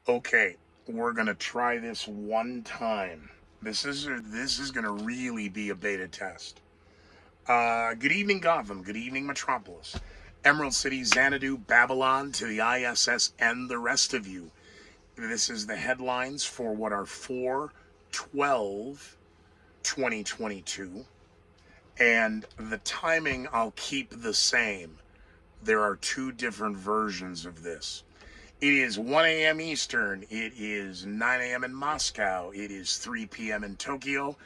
Okay, we're gonna try this one time. This is gonna really be a beta test. Good evening, Gotham. Good evening, Metropolis. Emerald City, Xanadu, Babylon, to the ISS, and the rest of you. This is the headlines for what are 4/12/2022, and the timing I'll keep the same. There are two different versions of this. It is 1 a.m. Eastern. It is 9 a.m. in Moscow. It is 3 p.m. in Tokyo.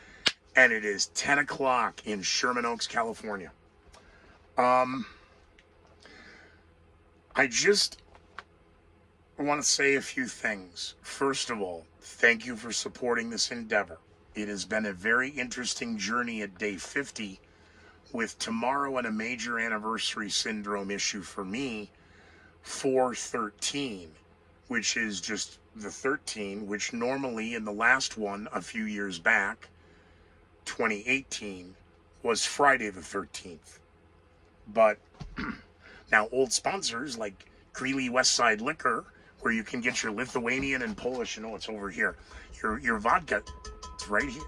And it is 10 o'clock in Sherman Oaks, California. I just want to say a few things. First of all, thank you for supporting this endeavor. It has been a very interesting journey at day 50, with tomorrow and a major anniversary syndrome issue for me, 4/13, which is just the 13, which normally in the last one a few years back, 2018, was Friday the 13th. But now old sponsors like Greeley Westside Liquor, where you can get your Lithuanian and Polish, it's over here. Your vodka, it's right here.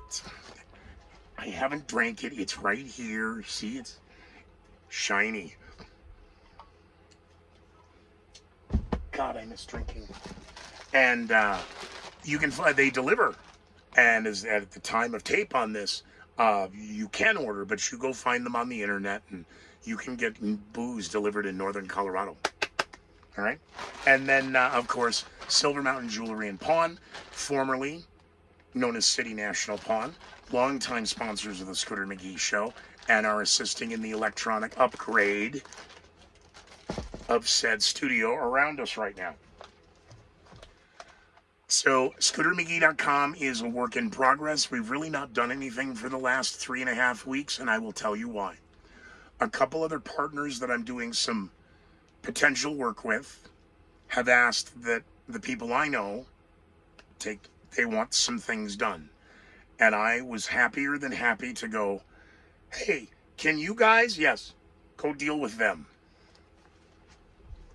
I haven't drank it. It's right here. See, it's shiny. God, I miss drinking. And you can find, they deliver. And as at the time of tape on this, you can order, but you go find them on the internet, and you can get booze delivered in northern Colorado. All right? And then, of course, Silver Mountain Jewelry and Pawn, formerly known as City National Pawn, longtime sponsors of the Scooter McGee Show, and are assisting in the electronic upgrade of said studio around us right now. So, ScooterMcGee.com is a work in progress. We've really not done anything for the last 3.5 weeks, and I will tell you why. A couple other partners that I'm doing some potential work with have asked that the people I know they want some things done. And I was happier than happy to go, hey, can you guys? Yes, go deal with them.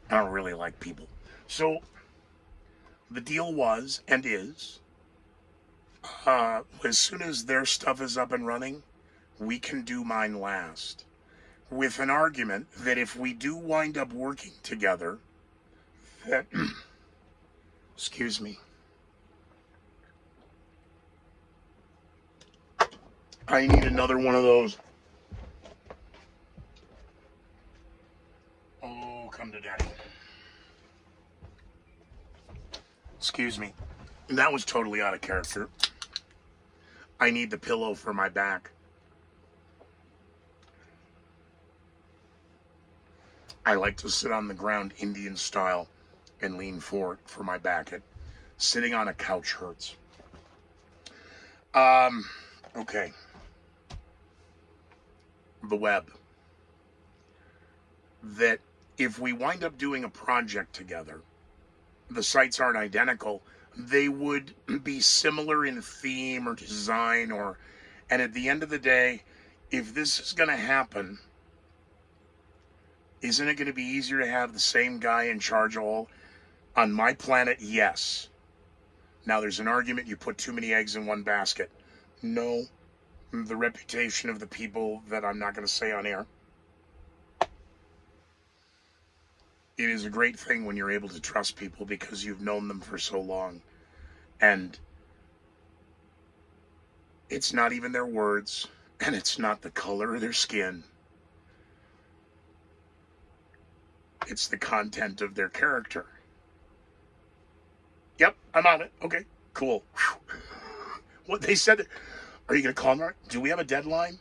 I don't really like people. So the deal was and is, as soon as their stuff is up and running, we can do mine last. With an argument that if we do wind up working together, that, excuse me, I need another one of those. Oh, come to daddy. Excuse me. That was totally out of character. I need the pillow for my back. I like to sit on the ground Indian style and lean forward for my back. Sitting on a couch hurts. Okay. The web. That if we wind up doing a project together, the sites aren't identical, they would be similar in theme or design, and at the end of the day, if this is going to happen, isn't it going to be easier to have the same guy in charge of all? On my planet, yes. Now, there's an argument you put too many eggs in one basket. No, the reputation of the people that I'm not going to say on air. It is a great thing when you're able to trust people because you've known them for so long. And it's not even their words, and it's not the color of their skin. It's the content of their character. Yep, I'm on it. Okay, cool. What they said, are you going to call them? Do we have a deadline?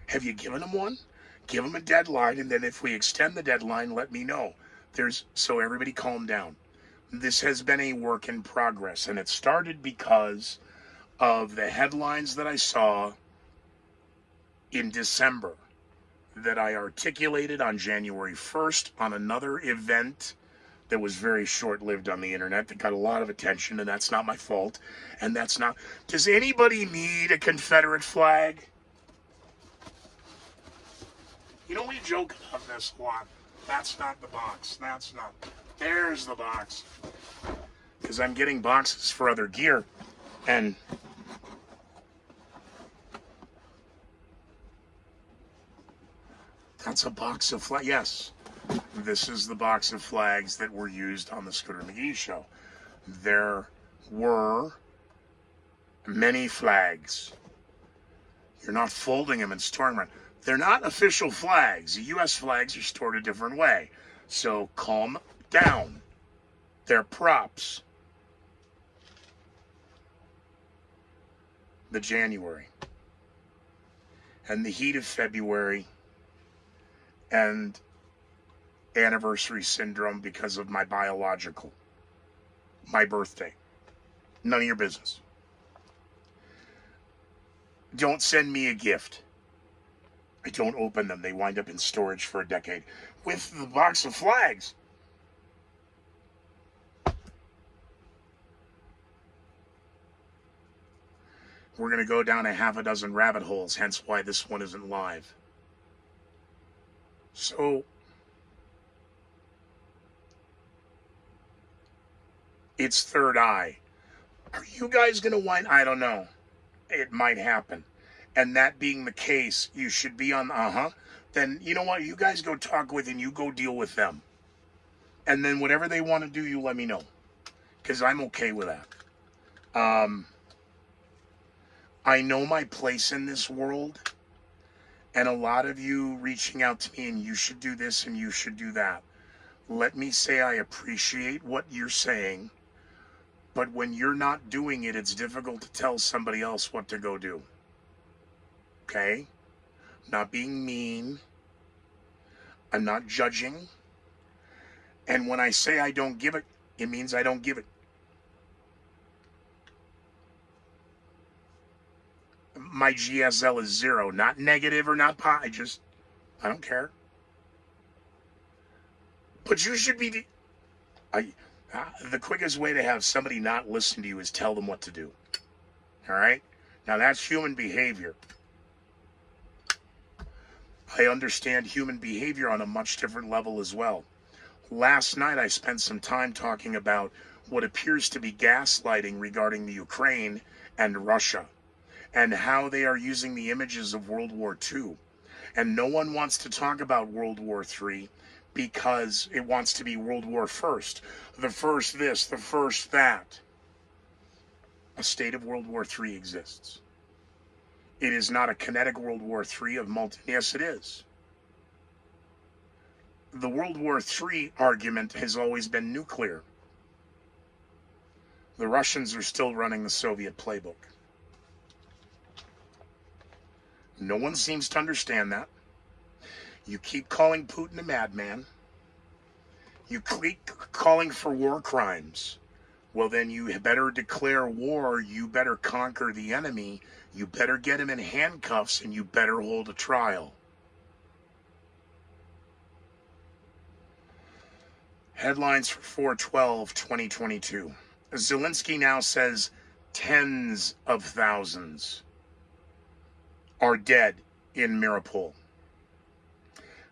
Have you given them one? Give them a deadline, and then if we extend the deadline, let me know. So everybody calm down. This has been a work in progress, and it started because of the headlines that I saw in December that I articulated on January 1st on another event that was very short-lived on the internet that got a lot of attention, and that's not my fault. And that's not... Does anybody need a Confederate flag? You know, we joke about this a lot. That's not the box. That's not... There's the box. Because because I'm getting boxes for other gear, and that's a box of flags. Yes, this is the box of flags that were used on the Scooter McGee show. There were many flags. You're not folding them and storing them. They're not official flags. The U.S. flags are stored a different way. So calm down. They're props. The January. And the heat of February. And anniversary syndrome because of my biological. My birthday. None of your business. Don't send me a gift. I don't open them. They wind up in storage for a decade. With the box of flags. We're going to go down a half a dozen rabbit holes, hence why this one isn't live. So, it's Third Eye. Are you guys going to whine? I don't know. It might happen. And that being the case, you should be on, then you know what? You guys go talk with and you go deal with them. And then whatever they want to do, you let me know. Because I'm okay with that. I know my place in this world. And a lot of you reaching out to me and you should do this and you should do that. Let me say I appreciate what you're saying. But when you're not doing it, it's difficult to tell somebody else what to go do. Okay? Not being mean. I'm not judging. And when I say I don't give it, it means I don't give it. My GSL is 0. Not negative or not positive. I don't care. But you should be... the quickest way to have somebody not listen to you is tell them what to do. All right? Now, that's human behavior. I understand human behavior on a much different level as well. Last night, I spent some time talking about what appears to be gaslighting regarding the Ukraine and Russia and how they are using the images of World War II. And no one wants to talk about World War III because it wants to be World War First. The first this, the first that. A state of World War III exists. It is not a kinetic World War III of multi... Yes, it is. The World War III argument has always been nuclear. The Russians are still running the Soviet playbook. No one seems to understand that. You keep calling Putin a madman. You keep calling for war crimes. Well, then you better declare war. You better conquer the enemy. You better get him in handcuffs, and you better hold a trial. Headlines for 4/12/2022. Zelensky now says tens of thousands are dead in Mariupol.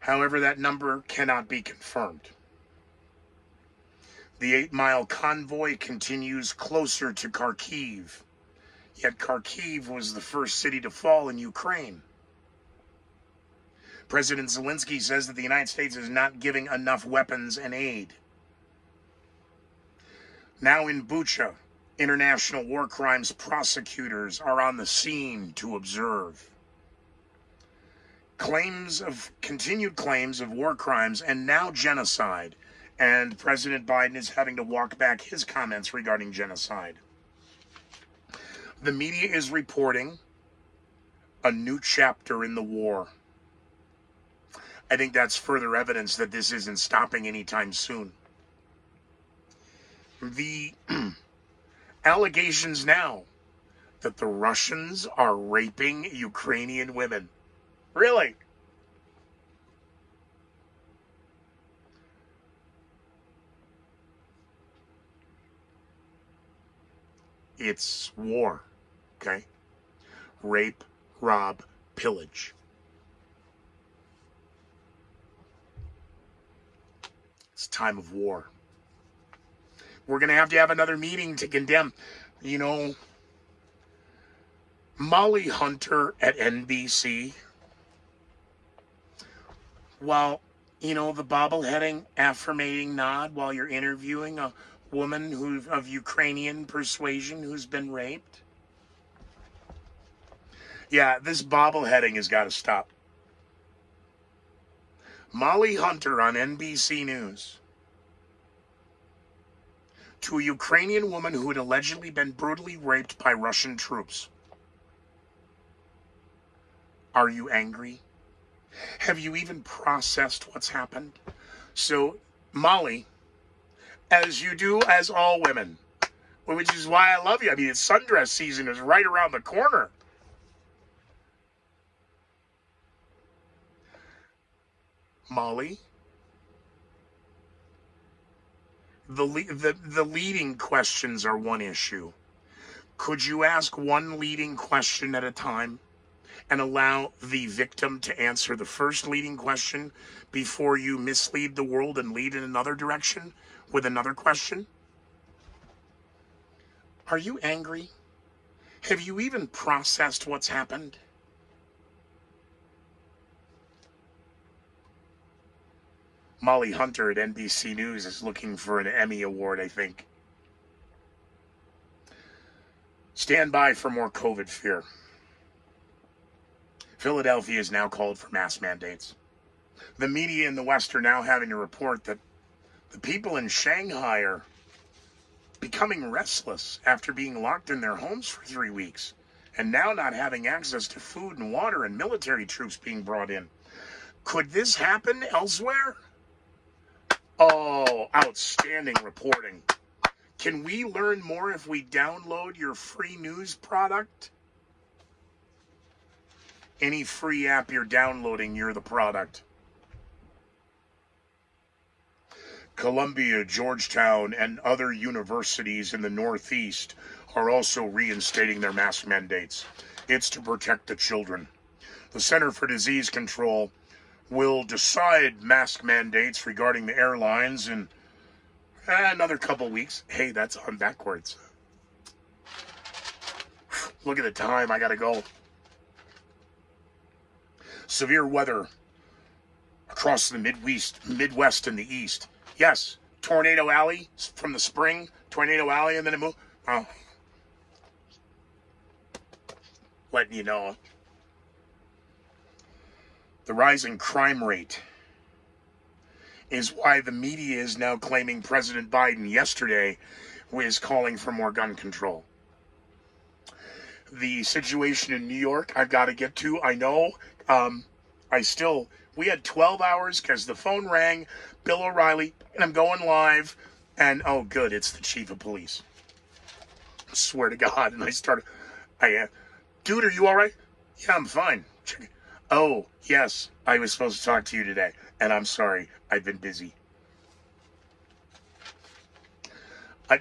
However, that number cannot be confirmed. The 8-mile convoy continues closer to Kharkiv. Yet Kharkiv was the first city to fall in Ukraine. President Zelensky says that the United States is not giving enough weapons and aid. Now in Bucha, international war crimes prosecutors are on the scene to observe. Continued claims of war crimes and now genocide. And President Biden is having to walk back his comments regarding genocide. The media is reporting a new chapter in the war. I think that's further evidence that this isn't stopping anytime soon. The allegations now that the Russians are raping Ukrainian women. Really? It's war, okay? Rape, rob, pillage. It's time of war. We're going to have another meeting to condemn, you know, Molly Hunter at NBC. Well, you know, the bobbleheading, affirmating nod while you're interviewing a woman of Ukrainian persuasion who's been raped. Yeah, this bobbleheading has got to stop. Molly Hunter on NBC News. To a Ukrainian woman who had allegedly been brutally raped by Russian troops. Are you angry? Have you even processed what's happened? So, Molly, as you do as all women, which is why I love you. I mean, it's sundress season is right around the corner. Molly, the leading questions are one issue. Could you ask one leading question at a time and allow the victim to answer the first leading question before you mislead the world and lead in another direction with another question? Are you angry? Have you even processed what's happened? Molly Hunter at NBC News is looking for an Emmy Award, I think. Stand by for more COVID fear. Philadelphia is now called for mask mandates. The media in the West are now having to report that the people in Shanghai are becoming restless after being locked in their homes for 3 weeks and now not having access to food and water and military troops being brought in. Could this happen elsewhere? Oh, outstanding reporting. Can we learn more if we download your free news product? Any free app you're downloading, you're the product. Columbia, Georgetown, and other universities in the Northeast are also reinstating their mask mandates. It's to protect the children. The Center for Disease Control will decide mask mandates regarding the airlines in another couple weeks. Hey, that's on backwards. Look at the time. I got to go. Severe weather across the Midwest and the East. Yes, Tornado Alley from the spring, Tornado Alley, and then it moved. Oh. Letting you know. The rising crime rate is why the media is now claiming President Biden yesterday was calling for more gun control. The situation in New York, I've got to get to. I know. We had 12 hours because the phone rang, Bill O'Reilly, and I'm going live, and oh, good, it's the chief of police. I swear to God. And I started, dude, are you all right? Yeah, I'm fine. Oh, yes, I was supposed to talk to you today, and I'm sorry, I've been busy.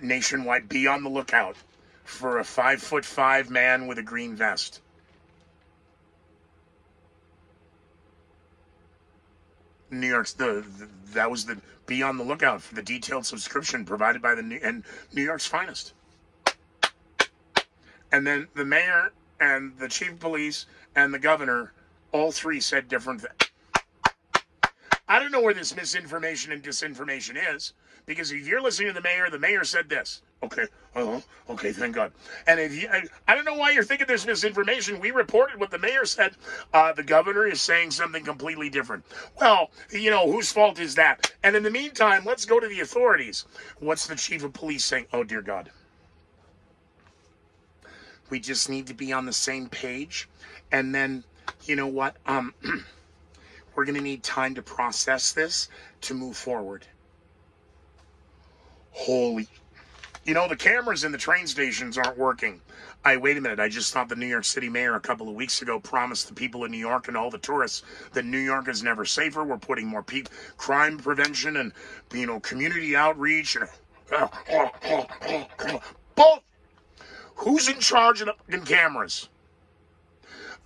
Nationwide, be on the lookout for a 5'5" man with a green vest. New York's that was the be on the lookout for the detailed subscription provided by New York's finest. And then the mayor and the chief of police and the governor, all three said different things. I don't know where this misinformation and disinformation is, because if you're listening to the mayor said this. Okay, okay, thank God. And I don't know why you're thinking there's misinformation. We reported what the mayor said. The governor is saying something completely different. Well, whose fault is that? And in the meantime, let's go to the authorities. What's the chief of police saying? Oh, dear God. We just need to be on the same page. And then, you know what? We're going to need time to process this to move forward. Holy. The cameras in the train stations aren't working. Wait a minute. I just thought the New York City mayor a couple of weeks ago promised the people in New York and all the tourists that New York is never safer. We're putting more crime prevention and, community outreach. Both. Who's in charge of the cameras?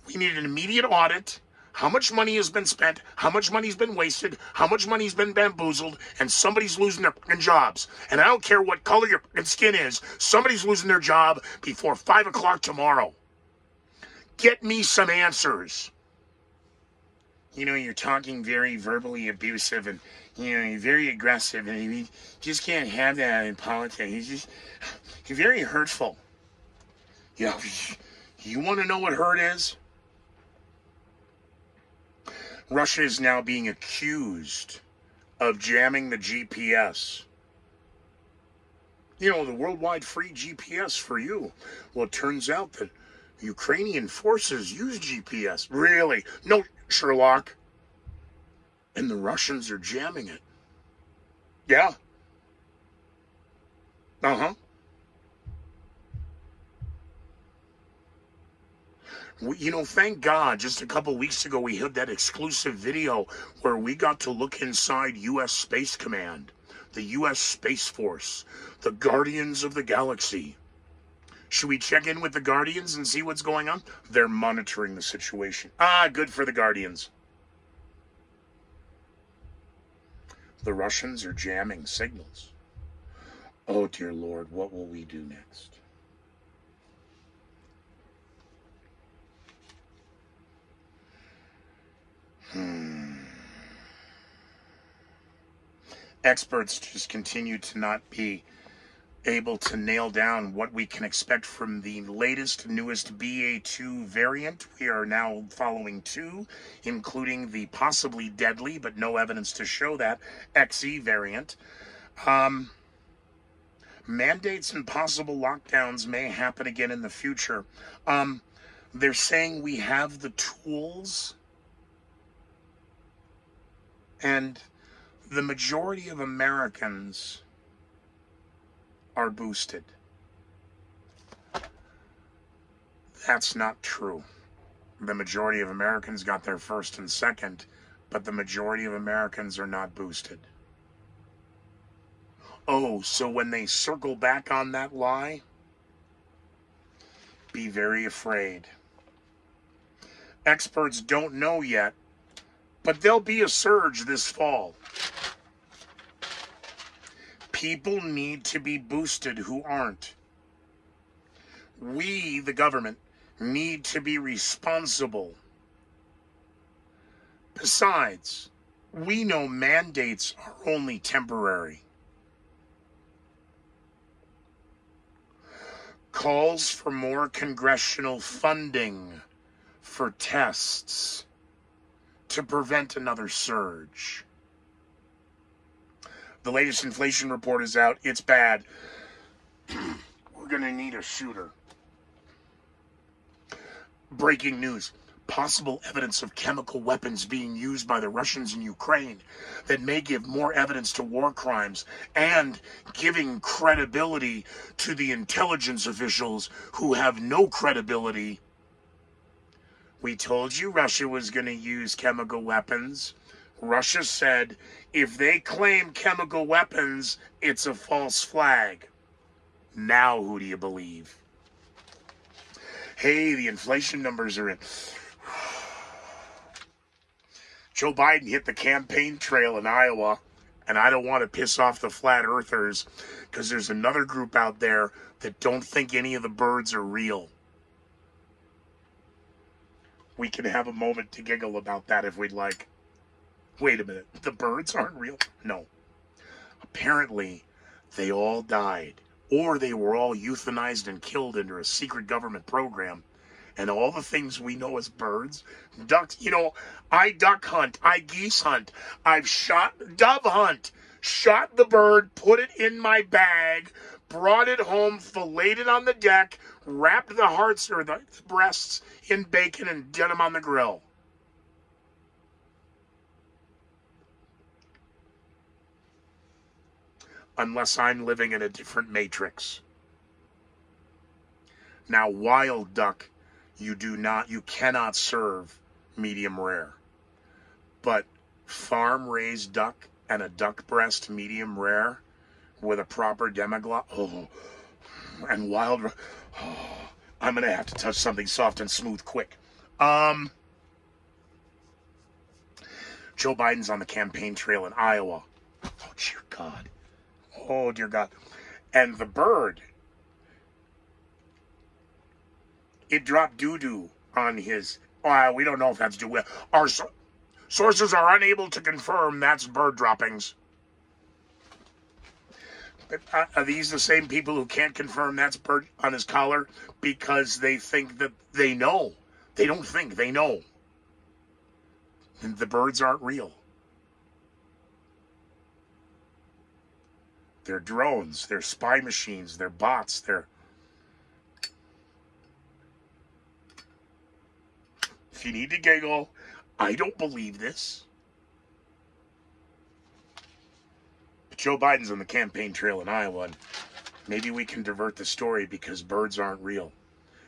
We need an immediate audit. how much money has been spent, how much money's been wasted, how much money's been bamboozled, and somebody's losing their jobs. And I don't care what color your skin is, somebody's losing their job before 5 o'clock tomorrow. Get me some answers. You know, you're talking very verbally abusive, and, you know, you're very aggressive, and you just can't have that in politics. You're very hurtful. You want to know what hurt is? Russia is now being accused of jamming the GPS. You know, the worldwide free GPS for you. Well, it turns out that Ukrainian forces use GPS. Really? No, Sherlock. And the Russians are jamming it. Yeah. Uh-huh. You know, thank God, just a couple weeks ago, we had that exclusive video where we got to look inside U.S. Space Command, the U.S. Space Force, the Guardians of the Galaxy. Should we check in with the Guardians and see what's going on? They're monitoring the situation. Ah, good for the Guardians. The Russians are jamming signals. Oh, dear Lord, what will we do next? Experts just continue to not be able to nail down what we can expect from the latest, newest BA.2 variant. We are now following 2, including the possibly deadly, but no evidence to show that, XE variant. Mandates and possible lockdowns may happen again in the future. They're saying we have the tools, and the majority of Americans are boosted. That's not true. The majority of Americans got their first and second, but the majority of Americans are not boosted. Oh, so when they circle back on that lie, be very afraid. Experts don't know yet, but there'll be a surge this fall. People need to be boosted who aren't. We, the government, need to be responsible. Besides, we know mandates are only temporary. Calls for more congressional funding for tests to prevent another surge. The latest inflation report is out. It's bad. We're going to need a shooter. Breaking news. Possible evidence of chemical weapons being used by the Russians in Ukraine that may give more evidence to war crimes and giving credibility to the intelligence officials who have no credibility. We told you Russia was going to use chemical weapons. Russia said if they claim chemical weapons, it's a false flag. Now who do you believe? Hey, the inflation numbers are in. Joe Biden hit the campaign trail in Iowa, and I don't want to piss off the flat earthers because there's another group out there that don't think any of the birds are real. We can have a moment to giggle about that if we'd like. Wait a minute, the birds aren't real? No. Apparently, they all died, or they were all euthanized and killed under a secret government program. And all the things we know as birds, ducks, you know, I duck hunt, I geese hunt, I've dove hunt, shot the bird, put it in my bag, brought it home, filleted it on the deck, wrapped the hearts or the breasts in bacon and did them on the grill. Unless I'm living in a different matrix. Now, wild duck, you cannot serve medium rare. But farm-raised duck and a duck breast medium rare with a proper demi-glace, and wild, I'm going to have to touch something soft and smooth quick. Joe Biden's on the campaign trail in Iowa. Oh, dear God. Oh, dear God. And the bird, it dropped doo-doo on his... we don't know if that's doo. Our sources are unable to confirm that's bird droppings. Are these the same people who can't confirm that's bird on his collar because they think that they know? They don't think, they know. And the birds aren't real. They're drones, they're spy machines, they're bots, they're... If you need to giggle, I don't believe this. But Joe Biden's on the campaign trail in Iowa, and maybe we can divert the story because birds aren't real.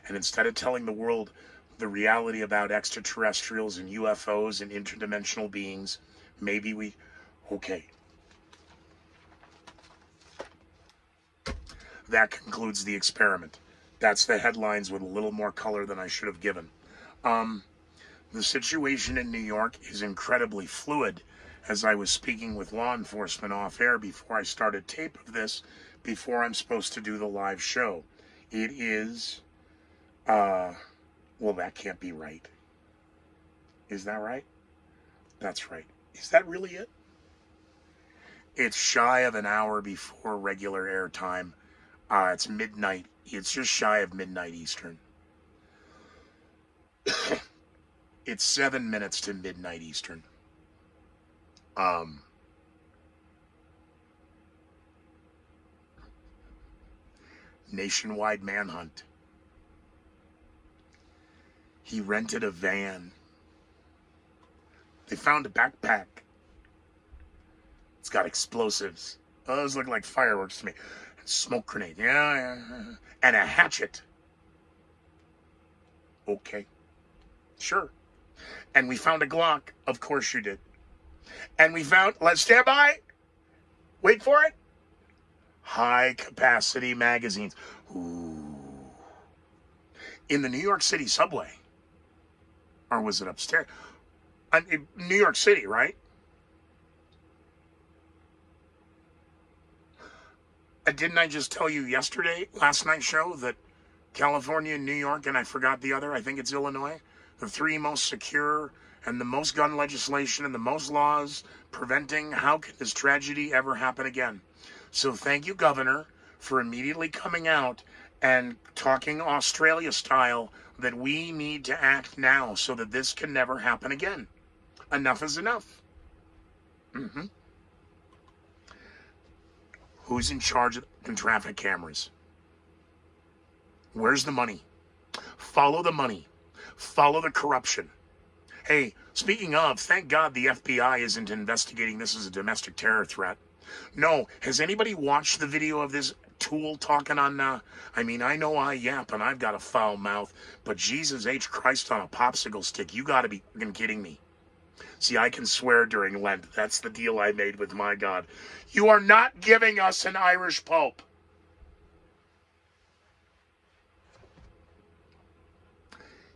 And instead of telling the world the reality about extraterrestrials and UFOs and interdimensional beings, maybe we... Okay. That concludes the experiment. That's the headlines with a little more color than I should have given. The situation in New York is incredibly fluid. As I was speaking with law enforcement off air before I started tape of this, before I'm supposed to do the live show. It is, well, that can't be right. Is that right? That's right. Is that really it? It's shy of an hour before regular airtime. It's midnight. It's just shy of midnight Eastern. It's 7 minutes to midnight Eastern. Nationwide manhunt. He rented a van. They found a backpack. It's got explosives. Oh, those look like fireworks to me. Smoke grenade. Yeah. And a hatchet. Okay. Sure. And we found a Glock. Of course you did. And we found, let's stand by. Wait for it. High capacity magazines. Ooh. In the New York City subway. Or was it upstairs? New York City, right? Didn't I just tell you yesterday, last night's show, that California, New York, and I forgot the other, I think it's Illinois, the three most secure and the most gun legislation and the most laws preventing how can this tragedy ever happen again. So thank you, Governor, for immediately coming out and talking Australia style that we need to act now so that this can never happen again. Enough is enough. Who's in charge of the traffic cameras? Where's the money? Follow the money. Follow the corruption. Hey, speaking of, thank God the FBI isn't investigating this as a domestic terror threat. No, has anybody watched the video of this tool talking on, I mean, I know I yap and I've got a foul mouth, but Jesus H. Christ on a popsicle stick, you gotta be fucking kidding me. See, I can swear during Lent. That's the deal I made with my God. You are not giving us an Irish Pope.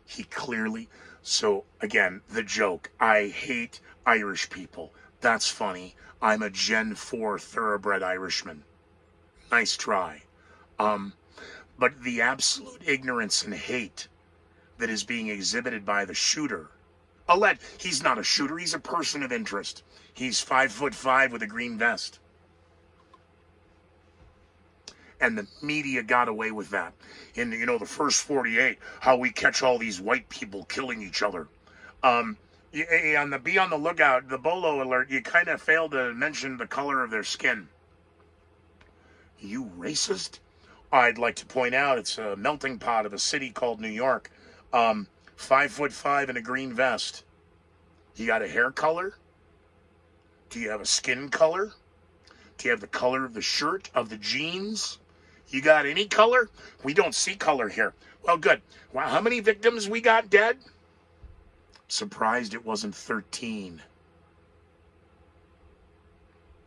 He clearly... So, again, the joke. I hate Irish people. That's funny. I'm a Gen 4 thoroughbred Irishman. Nice try. But the absolute ignorance and hate that is being exhibited by the shooter... He's not a shooter. He's a person of interest. He's 5'5" with a green vest. And the media got away with that. In, the first 48, how we catch all these white people killing each other. Be on the lookout, the Bolo alert, you kind of failed to mention the color of their skin. You racist? I'd like to point out it's a melting pot of a city called New York. 5'5" in a green vest. You got a hair color? Do you have a skin color? Do you have the color of the shirt, of the jeans? You got any color? We don't see color here. Well, good. Well, how many victims we got dead? Surprised it wasn't 13.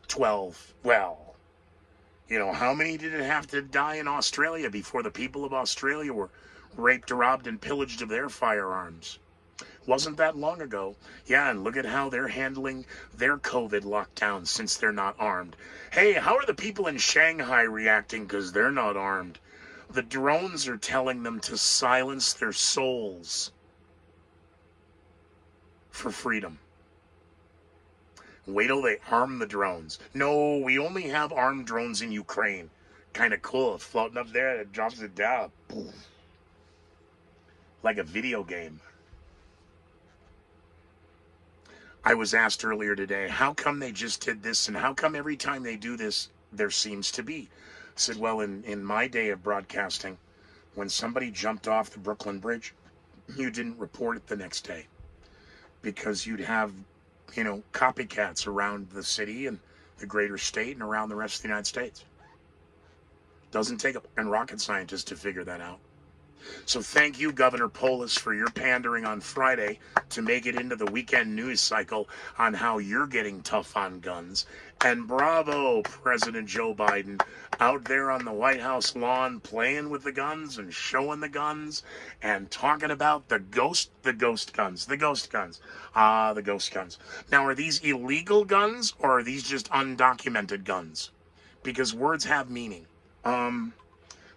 12. Well, how many did it have to die in Australia before the people of Australia were raped, robbed, and pillaged of their firearms? Wasn't that long ago. Yeah, and look at how they're handling their COVID lockdown since they're not armed. Hey, how are the people in Shanghai reacting because they're not armed? The drones are telling them to silence their souls for freedom. Wait till they arm the drones. No, we only have armed drones in Ukraine. Kind of cool. It's floating up there. It drops it down. Boom. Like a video game. I was asked earlier today, how come they just did this, and how come every time they do this, there seems to be? I said, well, in my day of broadcasting, when somebody jumped off the Brooklyn Bridge, you didn't report it the next day because you'd have, copycats around the city and the greater state and around the rest of the United States. Doesn't take a rocket scientist to figure that out. So thank you, Governor Polis, for your pandering on Friday to make it into the weekend news cycle on how you're getting tough on guns. And bravo, President Joe Biden, out there on the White House lawn playing with the guns and showing the guns and talking about the ghost guns. Ah, the ghost guns. Now, are these illegal guns or are these just undocumented guns? Because words have meaning.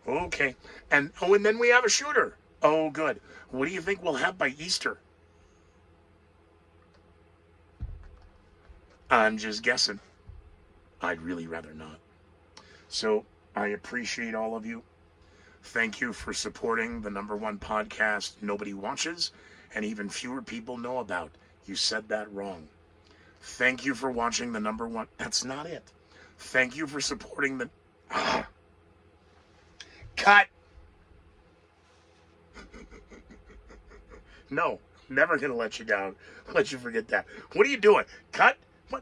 Okay. And then we have a shooter. Oh, good. What do you think we'll have by Easter? I'm just guessing. I'd really rather not. So I appreciate all of you. Thank you for supporting the #1 podcast nobody watches and even fewer people know about. You said that wrong. Thank you for watching the #1. That's not it. Thank you for supporting the... Cut. No, never gonna let you down. Let you forget that. What are you doing? Cut? What?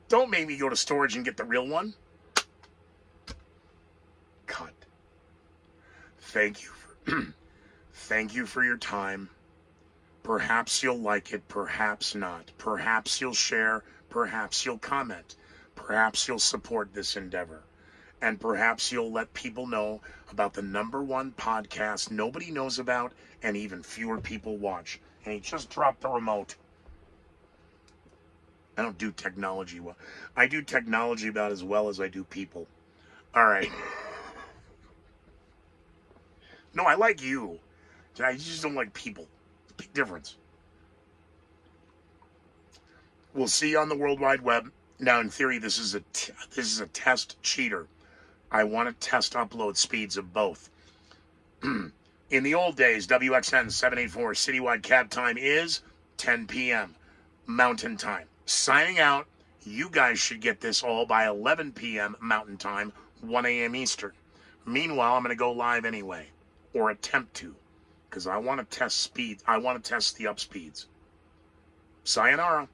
Don't make me go to storage and get the real one. Cut. Thank you thank you for your time. Perhaps you'll like it, perhaps not. Perhaps you'll share, perhaps you'll comment. Perhaps you'll support this endeavor. And perhaps you'll let people know about the #1 podcast nobody knows about and even fewer people watch. And he just dropped the remote. I don't do technology well. I do technology about as well as I do people. All right. No, I like you. I just don't like people. Big difference. We'll see you on the World Wide Web. Now, in theory, this is a test cheater. I want to test upload speeds of both. In the old days, WXN 784 citywide cab time is 10 p.m. Mountain Time. Signing out. You guys should get this all by 11 p.m. Mountain Time, 1 a.m. Eastern. Meanwhile, I'm going to go live anyway, or attempt to, because I want to test speed. I want to test the up speeds. Sayonara.